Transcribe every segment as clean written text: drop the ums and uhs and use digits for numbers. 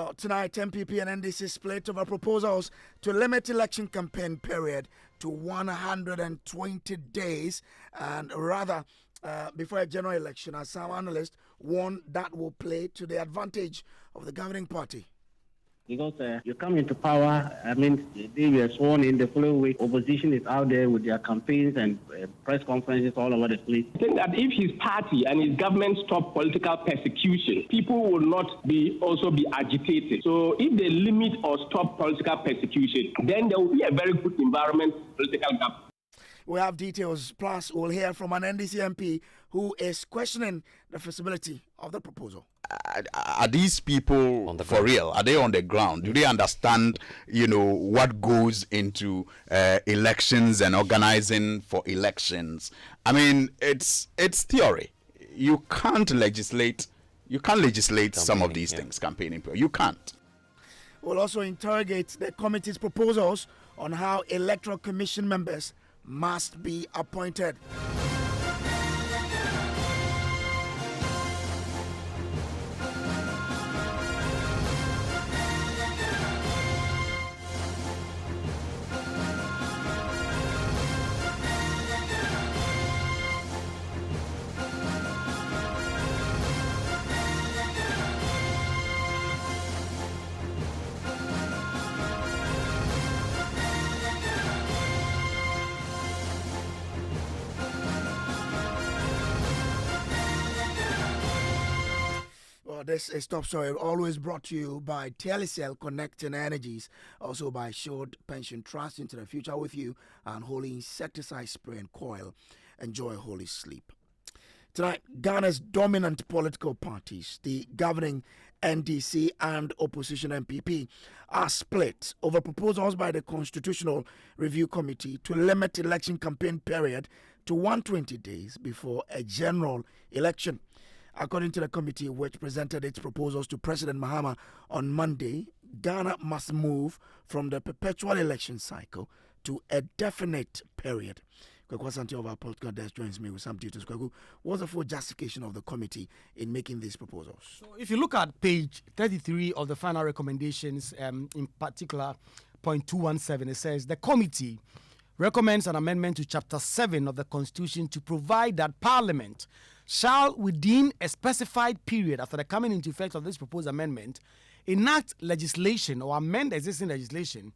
Well, tonight, NPP and NDC split over proposals to limit election campaign period to 120 days, and rather before a general election, as some analysts warn that will play to the advantage of the governing party. Because you come into power, they were sworn in the following week. Opposition is out there with their campaigns and press conferences all over the place. I think that if his party and his government stop political persecution, people will not also be agitated. So if they limit or stop political persecution, then there will be a very good environment for political government. We have details, plus we'll hear from an NDC MP who is questioning the feasibility of the proposal. Are these people for real? Are they on the ground? Do they understand, what goes into elections and organizing for elections? I mean, it's theory. You can't legislate. You can't legislate some of these things. Campaigning, you can't. We'll also interrogate the committee's proposals on how Electoral Commission members must be appointed. This is Top Story, always brought to you by Telecel Connecting Energies, also by Assured Pension Trust into the future with you, and Holy Insecticide Spray and Coil. Enjoy holy sleep. Tonight, Ghana's dominant political parties, the governing NDC and opposition NPP, are split over proposals by the Constitutional Review Committee to limit election campaign period to 120 days before a general election. According to the committee, which presented its proposals to President Mahama on Monday, Ghana must move from the perpetual election cycle to a definite period. Kwekwa Santi of our political desk joins me with some details. Kwekwa, what's the full justification of the committee in making these proposals? So if you look at page 33 of the final recommendations, in particular, point 217, it says the committee recommends an amendment to Chapter 7 of the Constitution to provide that Parliament shall, within a specified period after the coming into effect of this proposed amendment, enact legislation or amend existing legislation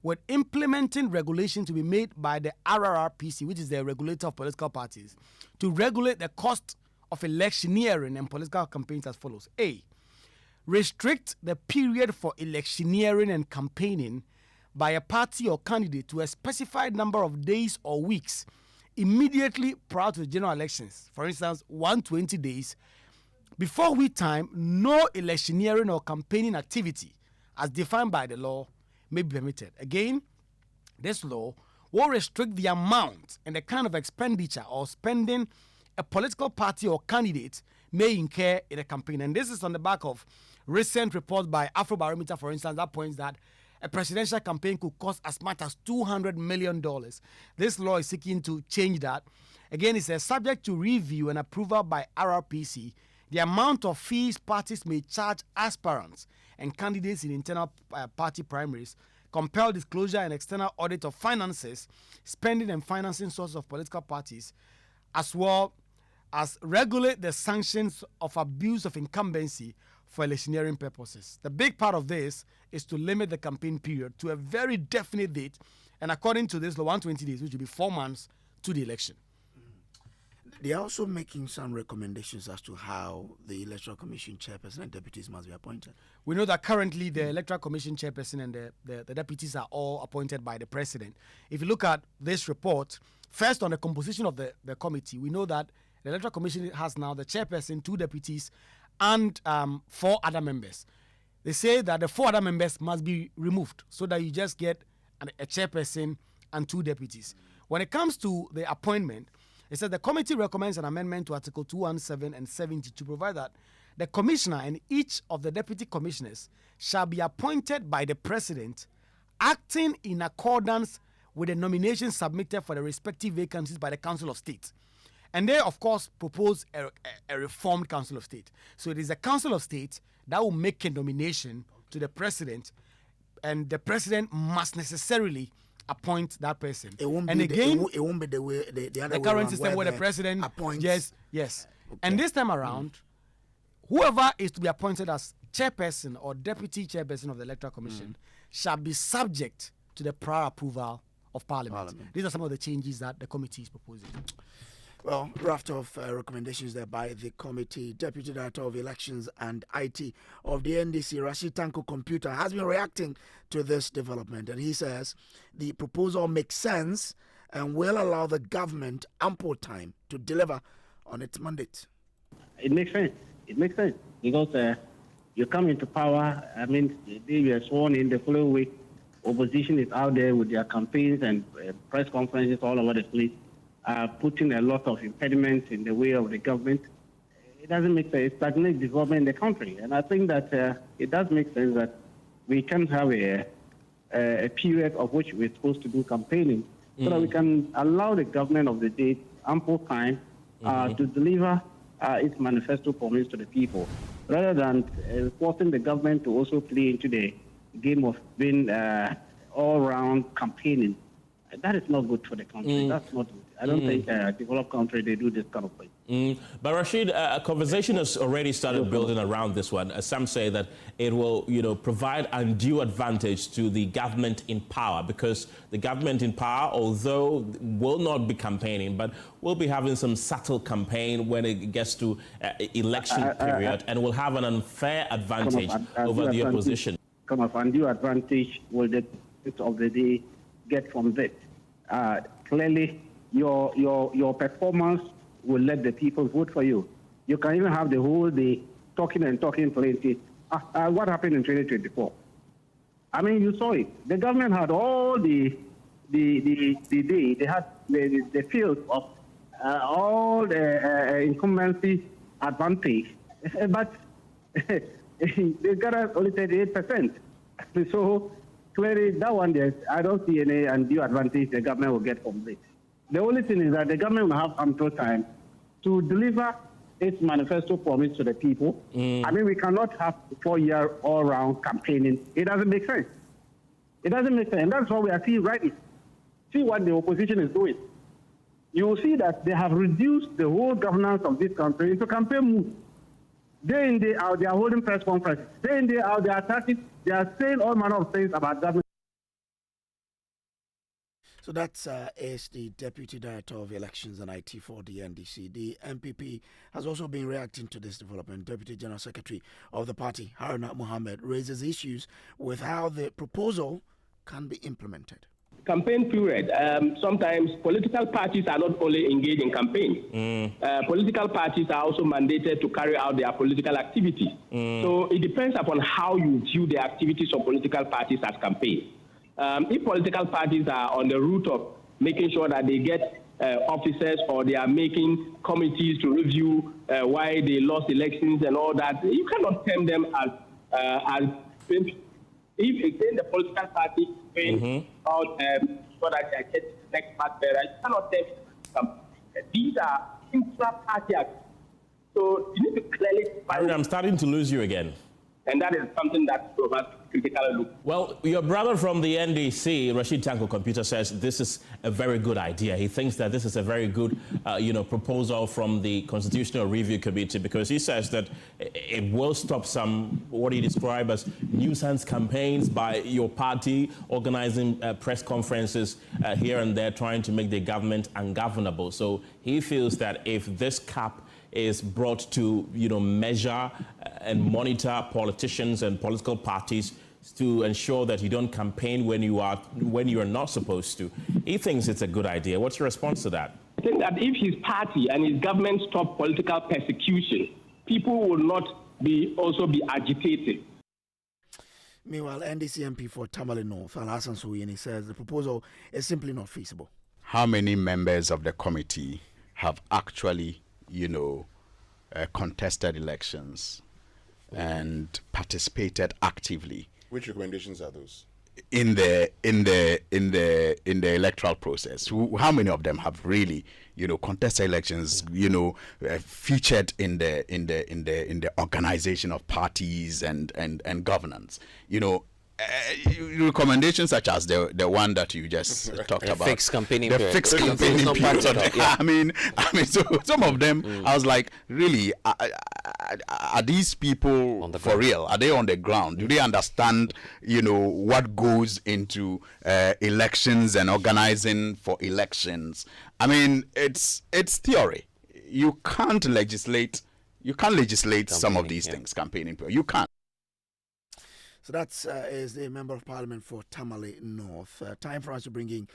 with implementing regulation to be made by the RRRPC, which is the regulator of political parties, to regulate the cost of electioneering and political campaigns as follows. A, restrict the period for electioneering and campaigning by a party or candidate to a specified number of days or weeks immediately prior to the general elections. For instance, 120 days, before which time no electioneering or campaigning activity as defined by the law may be permitted. Again, this law will restrict the amount and the kind of expenditure or spending a political party or candidate may incur in a campaign. And this is on the back of recent reports by Afrobarometer, for instance, that points that a presidential campaign could cost as much as $200 million. This law is seeking to change that. Again, it says subject to review and approval by RRPC, the amount of fees parties may charge aspirants and candidates in internal party primaries, compel disclosure and external audit of finances, spending and financing sources of political parties, as well as regulate the sanctions of abuse of incumbency for electioneering purposes. The big part of this is to limit the campaign period to a very definite date, and according to this, the 120 days, which will be 4 months to the election. They are also making some recommendations as to how the Electoral Commission Chairperson and deputies must be appointed. We know that currently the Electoral Commission Chairperson and the deputies are all appointed by the President. If you look at this report, first on the composition of the committee, we know that the Electoral Commission has now the Chairperson, 2 deputies, and 4 other members. They say that the 4 other members must be removed so that you just get a chairperson and 2 deputies. When it comes to the appointment, it says the committee recommends an amendment to Article 217 and 70 to provide that the commissioner and each of the deputy commissioners shall be appointed by the president, acting in accordance with the nominations submitted for the respective vacancies by the Council of State. And they, of course, propose a reformed Council of State. So it is the Council of State that will make a nomination to the president, and the president must necessarily appoint that person. It won't and be again, it won't be the way the other the way current around system where the president appoints. Yes. Okay. And this time around, whoever is to be appointed as chairperson or deputy chairperson of the Electoral Commission shall be subject to the prior approval of Parliament. These are some of the changes that the committee is proposing. Well, draft of recommendations there by the committee. Deputy Director of Elections and IT of the NDC, Rashid Tanko-Computer, has been reacting to this development, and he says the proposal makes sense and will allow the government ample time to deliver on its mandate. It makes sense. It makes sense because you come into power. I mean, they were sworn in the following week. Opposition is out there with their campaigns and press conferences all over the place, putting a lot of impediments in the way of the government. It doesn't make sense. It stagnates development in the country. And I think that it does make sense that we can have a period of which we're supposed to do campaigning so that we can allow the government of the day ample time to deliver its manifesto promise to the people, rather than forcing the government to also play into the game of being all-round campaigning. That is not good for the country. That's not good. I don't think a developed country, they do this kind of thing. But Rashid, a conversation has already started building around this one. Some say that it will, provide undue advantage to the government in power, because the government in power, although will not be campaigning, but will be having some subtle campaign when it gets to election period, and will have an unfair advantage over the opposition. Kind of undue advantage will the of the day get from that? Clearly, your performance will let the people vote for you. You can even have the whole day talking plenty. What happened in 2024? I mean, you saw it. The government had all the day. They had the field of all the incumbency advantage, but they got only 38%. So clearly, that one, I don't see any undue advantage the government will get from this. The only thing is that the government will have ample time to deliver its manifesto promise to the people. I mean, we cannot have 4-year all-round campaigning. It doesn't make sense. It doesn't make sense. And that's what we are seeing right now. See what the opposition is doing. You will see that they have reduced the whole governance of this country into campaign mode. Day in, day out, they are holding press conferences. Day in, day out, they are attacking. They are saying all manner of things about government. So that is the Deputy Director of Elections and IT for the NDC. The NPP has also been reacting to this development. Deputy General Secretary of the party, Haruna Mohammed, raises issues with how the proposal can be implemented. Campaign period. Sometimes political parties are not only engaged in campaign. Political parties are also mandated to carry out their political activities. So it depends upon how you view the activities of political parties as campaign. If political parties are on the route of making sure that they get officers, or they are making committees to review why they lost elections and all that, you cannot term them as if again the political party is about so that they get next part better, you cannot term it. These are intra-party acts. So you need to clearly define. I'm starting to lose you again. And that is something that provides critical look. Well, your brother from the NDC, Rashid Tanko-Computer, says this is a very good idea. He thinks that this is a very good, proposal from the Constitutional Review Committee, because he says that it will stop some, what he described as nuisance campaigns by your party, organizing press conferences here and there, trying to make the government ungovernable. So he feels that if this cap is brought to, measure and monitor politicians and political parties to ensure that you don't campaign when you are not supposed to. He thinks it's a good idea. What's your response to that? I think that if his party and his government stop political persecution, people will not also be agitated. Meanwhile, NDC MP for Tamale North, Alhassan Suhuyini, says the proposal is simply not feasible. How many members of the committee have actually contested elections and participated actively? Which recommendations are those? in the electoral process, how many of them have really, contested elections, featured in the organization of parties and governance, recommendations such as the one that you just talked about, fixed campaigning the period. fixed campaigning period. Yeah. I mean, so some of them, I was like, really, are these people for real? Are they on the ground? Do they understand, what goes into elections and organizing for elections? I mean, it's theory. You can't legislate. You can't legislate some of these things. Campaigning period. You can't. So that is the Member of Parliament for Tamale North. Time for us to bring in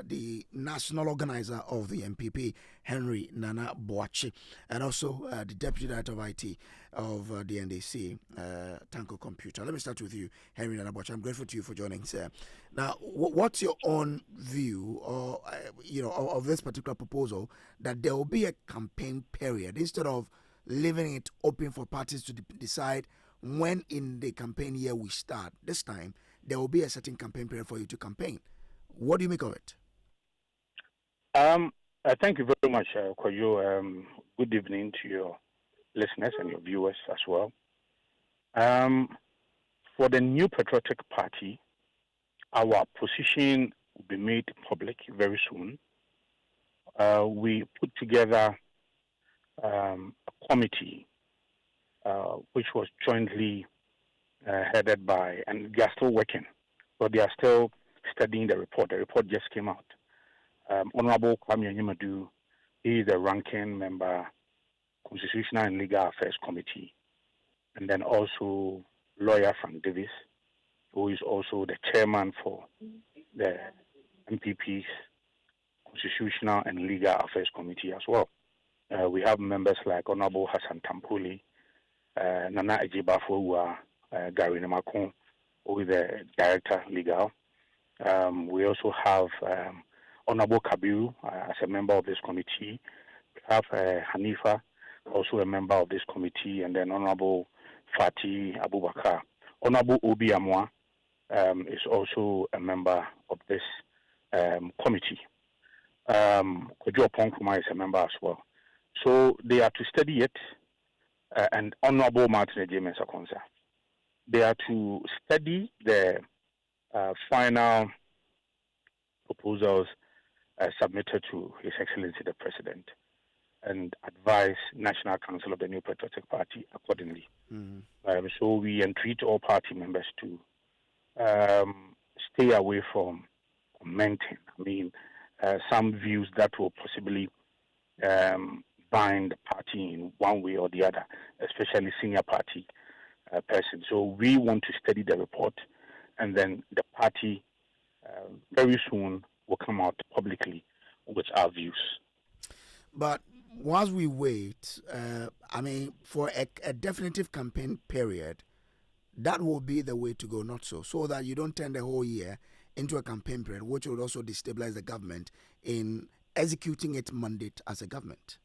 the national organizer of the NPP, Henry Nana Boachi, and also the Deputy Director of IT of the NDC, Tanko-Computer. Let me start with you, Henry Nana Boachi. I'm grateful to you for joining, sir. Now, what's your own view, or of this particular proposal that there will be a campaign period instead of leaving it open for parties to decide when in the campaign year we start? This time, there will be a certain campaign period for you to campaign. What do you make of it? Thank you very much, Kojo. Good evening to your listeners and your viewers as well. For the New Patriotic Party, our position will be made public very soon. We put together a committee which was jointly headed by, and they are still working, but they are still studying the report. The report just came out. Honorable Kwame Nyimadu, he is the ranking member, Constitutional and Legal Affairs Committee, and then also lawyer Frank Davis, who is also the chairman for the NPP's Constitutional and Legal Affairs Committee as well. We have members like Honorable Alhassan Tamale, Nana Ejibafo, Gary Namakon, who is the Director Legal. We also have Honorable Kabiru as a member of this committee. We have Hanifa, also a member of this committee, and then Honorable Fatih Abubakar. Honorable Obi Amwa is also a member of this committee. Kojo Ponkruma is a member as well. So they are to study it. And Honorable Martin Ejime Sakonsa. They are to study the final proposals submitted to His Excellency the President and advise National Council of the New Patriotic Party accordingly. So we entreat all party members to stay away from commenting. I mean, some views that will possibly bind the party in one way or the other, especially senior party person. So we want to study the report, and then the party very soon will come out publicly with our views. But once we wait, for a definitive campaign period, that will be the way to go, not so that you don't turn the whole year into a campaign period, which would also destabilize the government in executing its mandate as a government.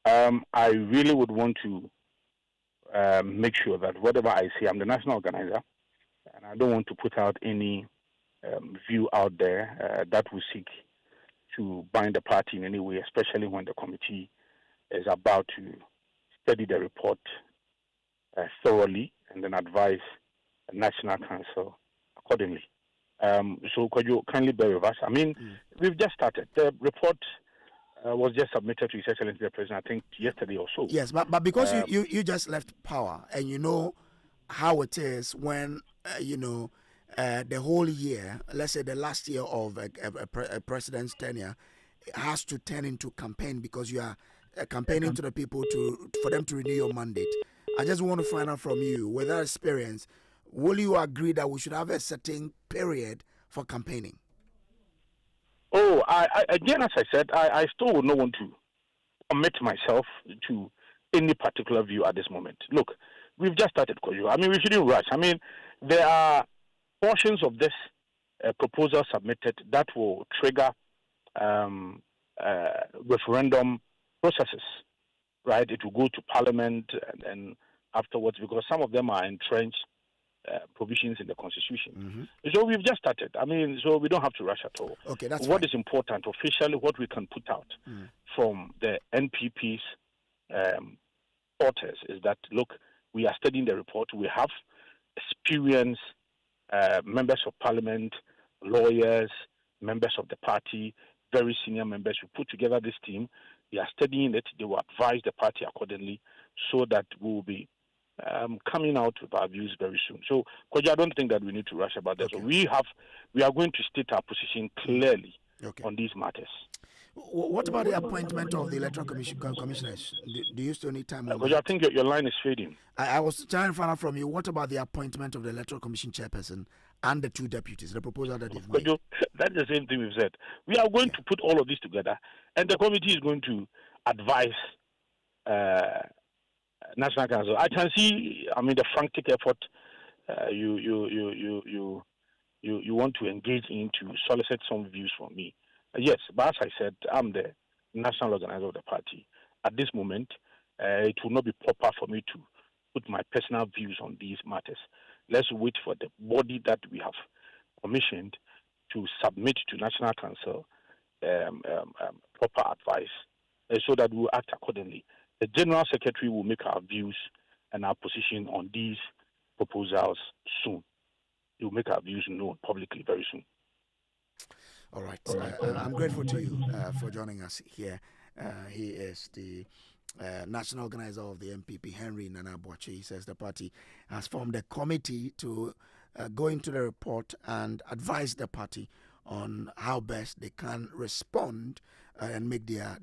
I really would want to make sure that whatever I say, I'm the national organizer, and I don't want to put out any view out there that will seek to bind the party in any way, especially when the committee is about to study the report thoroughly and then advise the National Council accordingly. So could you kindly bear with us? I mean, we've just started. The report was just submitted to His Excellency the President, I think, yesterday or so. Yes, but because you just left power, and you know how it is when, the whole year, let's say the last year of a president's tenure, has to turn into campaign because you are campaigning to the people for them to renew your mandate. I just want to find out from you, with that experience, will you agree that we should have a certain period for campaigning? Oh, again, as I said, I still would not want to commit myself to any particular view at this moment. Look, we've just started, Kojo. I mean, we shouldn't rush. I mean, there are portions of this proposal submitted that will trigger referendum processes, right? It will go to Parliament and afterwards, because some of them are entrenched provisions in the Constitution. So we've just started. I mean, so we don't have to rush at all. Okay, that's what fine. is important officially, what we can put out from the NPP's authors is that, look, we are studying the report. We have experienced members of parliament, lawyers, members of the party, very senior members. We put together this team. They are studying it. They will advise the party accordingly so that we will be coming out with our views very soon. So, Kojo, I don't think that we need to rush about that. Okay. So we are going to state our position clearly on these matters. What about the appointment of the Electoral Commissioners? Do you still need time? Kojo, I think your line is fading. I was trying to find out from you, what about the appointment of the Electoral Commission Chairperson and the 2 deputies, the proposal that they've made? Kojo, that's the same thing we've said. We are going to put all of this together, and the committee is going to advise National Council. I can see, I mean, the frantic effort you want to engage in to solicit some views from me. Yes, but as I said, I'm the national organizer of the party. At this moment, it will not be proper for me to put my personal views on these matters. Let's wait for the body that we have commissioned to submit to National Council proper advice so that we will act accordingly. The General Secretary will make our views and our position on these proposals soon. He will make our views known publicly very soon. All right. I'm grateful to you for joining us here. He is the national organizer of the NPP, Henry Nana Boache. He says the party has formed a committee to go into the report and advise the party on how best they can respond and make their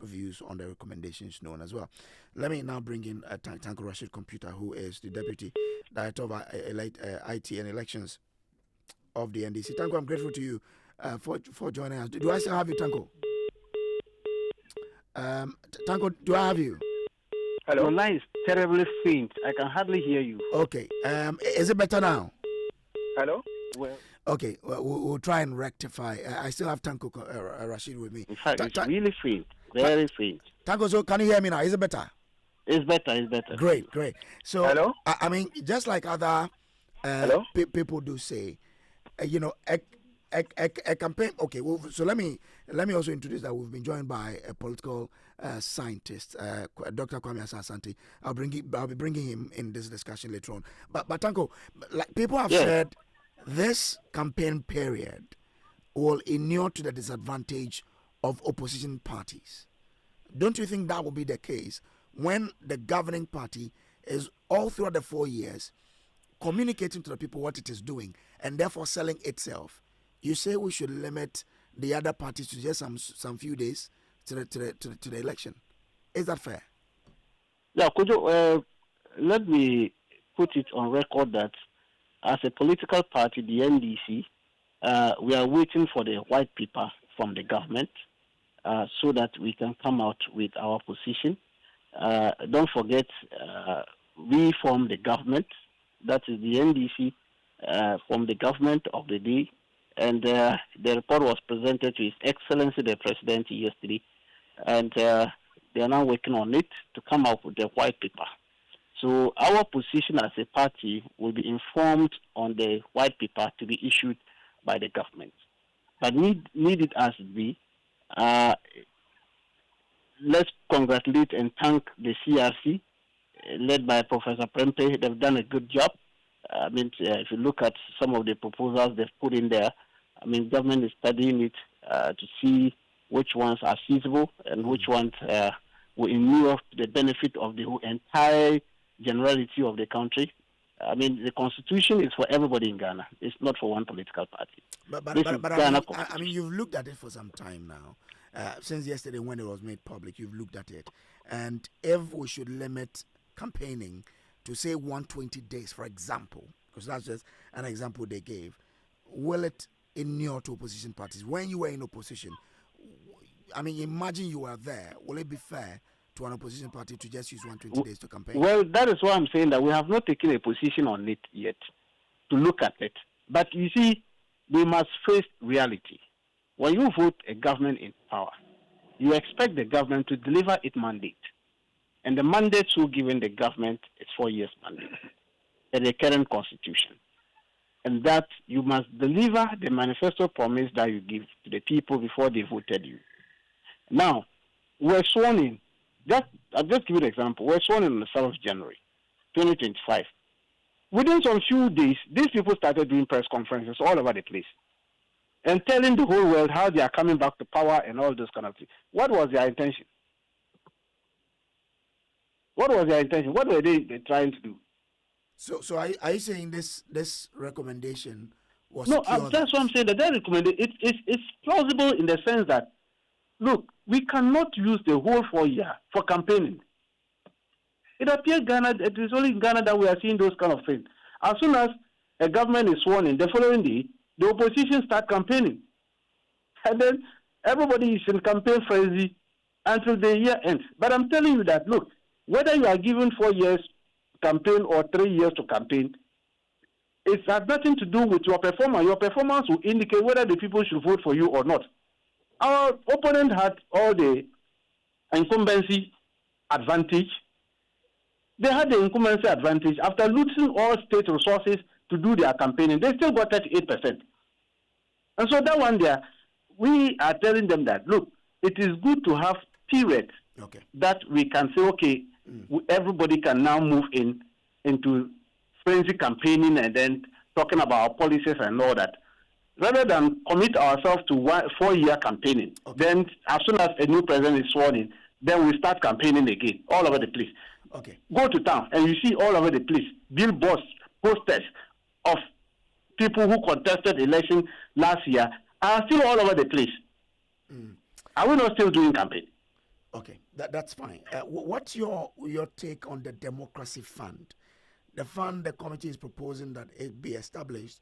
views on the recommendations known as well. Let me now bring in Tanko Rashid Computer, who is the Deputy Director of IT and Elections of the NDC. Tanko, I'm grateful to you for joining us. Do I still have you, Tanko? Tanko, do I have you? Hello. Your line is terribly faint. I can hardly hear you. Okay. Is it better now? Hello? Well, okay, we'll try and rectify. I still have Tanko Rashid with me. In fact, it's really faint. Very faint. Tanko, so can you hear me now? Is it better? It's better. Great. So, hello? I mean, just like other people do say, a campaign. Okay, well, so let me also introduce that we've been joined by a political scientist, Dr. Kwame Asante. I'll be bringing him in this discussion later on. But Tanko, like people have said, this campaign period will inure to the disadvantage of opposition parties. Don't you think that will be the case when the governing party is all throughout the 4 years communicating to the people what it is doing and therefore selling itself? You say we should limit the other parties to just some few days to the election. Is that fair? Yeah, let me put it on record that as a political party, the NDC, we are waiting for the white paper from the government so that we can come out with our position. Don't forget, we form the government. That is the NDC from the government of the day. And the report was presented to His Excellency the President yesterday. And they are now working on it to come up with the white paper. So our position as a party will be informed on the white paper to be issued by the government. But need it as it be, let's congratulate and thank the CRC, led by Professor Prempe. They've done a good job. I mean, if you look at some of the proposals they've put in there, I mean, government is studying it to see which ones are feasible and which ones will inure to the benefit of the entire generality of the country. I mean, the constitution is for everybody in Ghana. It's not for one political party. But I mean, you've looked at it for some time now. Since yesterday when it was made public, you've looked at it. And if we should limit campaigning to, say, 120 days, for example, because that's just an example they gave, will it inure to opposition parties? When you were in opposition, I mean, imagine you were there. Will it be fair to an opposition party to just use 120 days to campaign? Well, that is why I'm saying that we have not taken a position on it yet to look at it. But you see, we must face reality. When you vote a government in power, you expect the government to deliver its mandate. And the mandate so given the government is 4 years mandate. and the current constitution. And that you must deliver the manifesto promise that you give to the people before they voted you. Now, we're sworn in. I'll just give you an example. We're sworn in on the 7th of January, 2025. Within some few days, these people started doing press conferences all over the place and telling the whole world how they are coming back to power and all those kind of things. What was their intention? What was their intention? What were they trying to do? So are you saying this recommendation was no? That's what I'm saying. That recommendation it's plausible in the sense that, look, we cannot use the whole 4 years for campaigning. It appears it is only in Ghana that we are seeing those kind of things. As soon as a government is sworn in, the following day, the opposition start campaigning. And then everybody is in campaign frenzy until the year ends. But I'm telling you that, look, whether you are given 4 years campaign or 3 years to campaign, it has nothing to do with your performance. Your performance will indicate whether the people should vote for you or not. Our opponent had all the incumbency advantage. They had the incumbency advantage after losing all state resources to do their campaigning. They still got 38%. And so that one there, we are telling them that, look, it is good to have periods that we can say, okay, everybody can now move into frenzy campaigning and then talking about our policies and all that. Rather than commit ourselves to 4 year campaigning, then as soon as a new president is sworn in, then we start campaigning again, all over the place. Go to town and you see all over the place billboards, posters of people who contested election last year are still all over the place. Are we not still doing campaign? Okay, that's fine. What's your take on the democracy fund? The fund the committee is proposing that it be established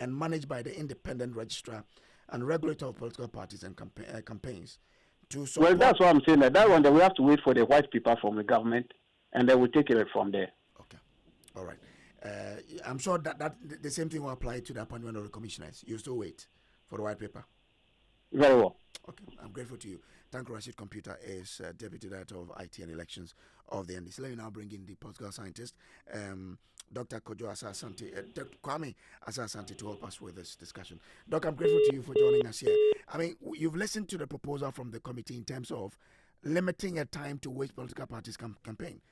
and managed by the independent registrar and regulator of political parties and campaigns to support. Well, that's what I'm saying. That one, we have to wait for the white paper from the government, and then we'll take it from there. Okay, all right. I'm sure that the same thing will apply to the appointment of the commissioners. You still wait for the white paper. Very well. Okay, I'm grateful to you. Rashid Tanko-Computer is Deputy Director of IT and Elections of the NDC. Let me now bring in the political scientist, Dr. Kojo Kwame Asante, to help us with this discussion. Doc, I'm grateful to you for joining us here. I mean, you've listened to the proposal from the committee in terms of limiting a time to which political parties campaign.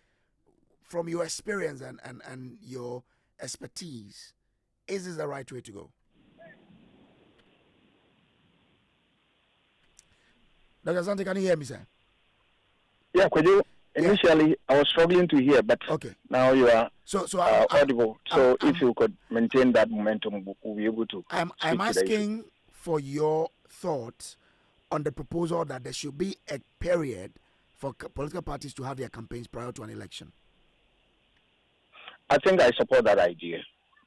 From your experience and your expertise, is this the right way to go? Dr. Asante, can you hear me, sir? Yeah, Kojo. Initially, I was struggling to hear, but now you are audible. So if you could maintain that momentum, we'll be able to. I'm asking for your thoughts on the proposal that there should be a period for political parties to have their campaigns prior to an election. I think I support that idea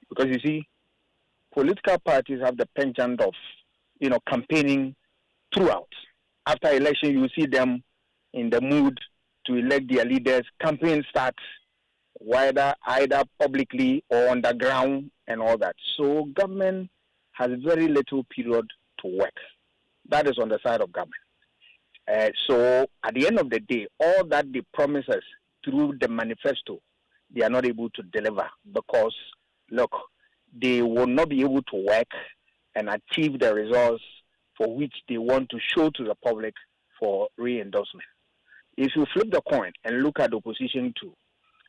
because you see, political parties have the penchant of, campaigning throughout. After election, you see them in the mood to elect their leaders. Campaign starts either publicly or underground and all that. So government has very little period to work. That is on the side of government. So at the end of the day, all that they promise us through the manifesto, they are not able to deliver because, look, they will not be able to work and achieve the results for which they want to show to the public for re-endorsement. If you flip the coin and look at the opposition too,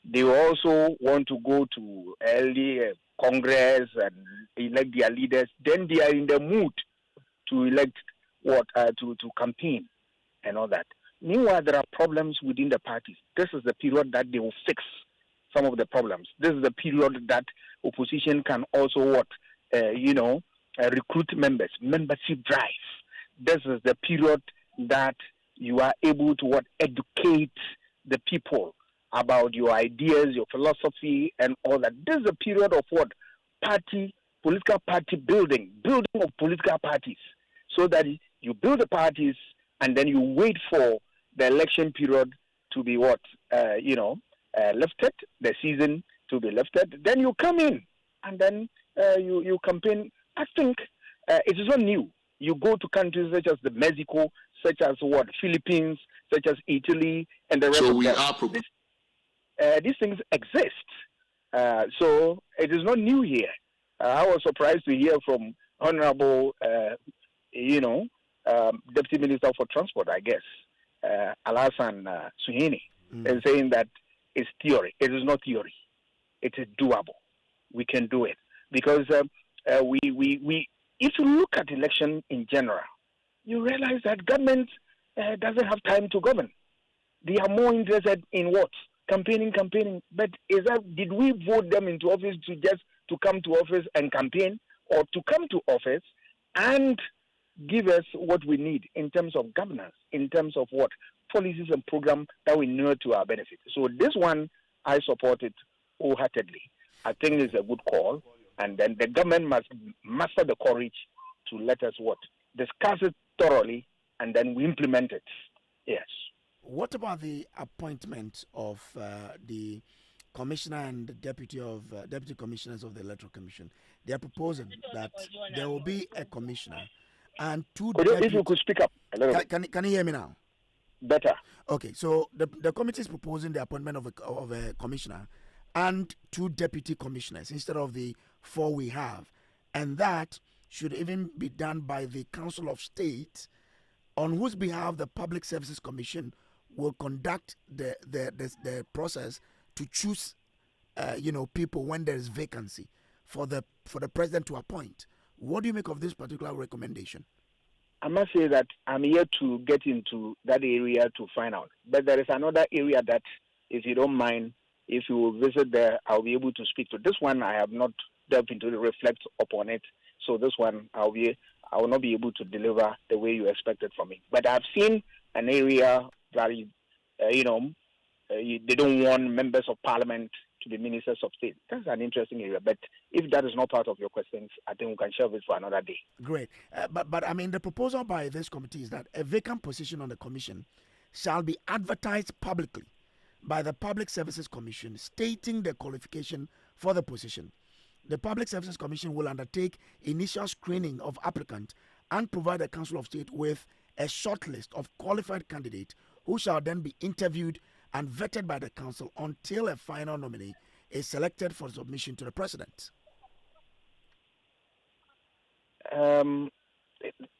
they also want to go to early Congress and elect their leaders. Then they are in the mood to elect to campaign and all that. Meanwhile, there are problems within the parties. This is the period that they will fix some of the problems. This is the period that opposition can also recruit members, membership drive. This is the period that you are able to educate the people about your ideas, your philosophy, and all that. This is a period of political party building of political parties, so that you build the parties and then you wait for the election period to be lifted, the season to be lifted. Then you come in and then you campaign. I think it is not new. You go to countries such as Mexico, such as Philippines, such as Italy, and the rest of them. These things exist. So it is not new here. I was surprised to hear from Honorable, Deputy Minister for Transport, I guess, Alhassan Suhuyini, is saying that it's theory. It is not theory. It is doable. We can do it because if you look at election in general, you realize that government doesn't have time to govern. They are more interested in what? Campaigning. But did we vote them into office to come to office and campaign, or to come to office and give us what we need in terms of governance, in terms of what? Policies and programs that we know to our benefit. So this one, I support it wholeheartedly. I think it's a good call. And then the government must muster the courage to let us discuss it thoroughly, and then we implement it. Yes. What about the appointment of the commissioner and the deputy commissioners of the Electoral Commission? They are proposing that there will be a commissioner and two deputies. If you could speak up a little bit. Can you hear me now? Better. Okay, so the committee is proposing the appointment of a commissioner and two deputy commissioners instead of the 4 we have, and that should even be done by the Council of State, on whose behalf the Public Services Commission will conduct the process to choose people when there is vacancy for the president to appoint. What do you make of this particular recommendation? I must say that I'm here to get into that area to find out. But there is another area that, if you don't mind, if you will visit there, I'll be able to speak to. This one I have not delved into to reflect upon it. So this one I will not be able to deliver the way you expected from me. But I've seen an area that they don't want members of parliament to be ministers of state. That's an interesting area. But if that is not part of your questions, I think we can shelve it for another day. Great. But I mean, the proposal by this committee is that a vacant position on the commission shall be advertised publicly by the Public Services Commission, stating the qualification for the position. The Public Services Commission will undertake initial screening of applicants and provide the Council of State with a short list of qualified candidates who shall then be interviewed and vetted by the Council until a final nominee is selected for submission to the President.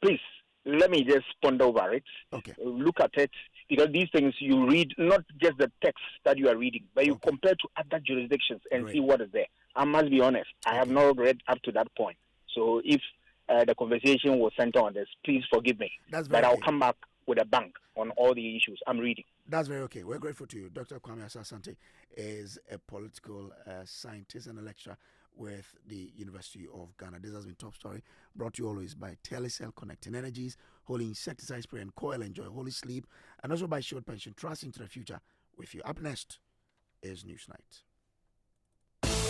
Please, let me just ponder over it. Okay. Look at it, because these things you read, not just the text that you are reading, but you compare to other jurisdictions and see what is there. I must be honest, I have not read up to that point. So if the conversation was centered on this, please forgive me. But I'll come back with a bang on all the issues I'm reading. That's very okay. We're grateful to you. Dr. Kwame Asasante is a political scientist and a lecturer with the University of Ghana. This has been Top Story, brought to you always by Telecel Connecting Energies, Holy Insecticide Spray and Coil, Enjoy Holy Sleep, and also by Short Pension Trust into the Future with you. Up next is Newsnight.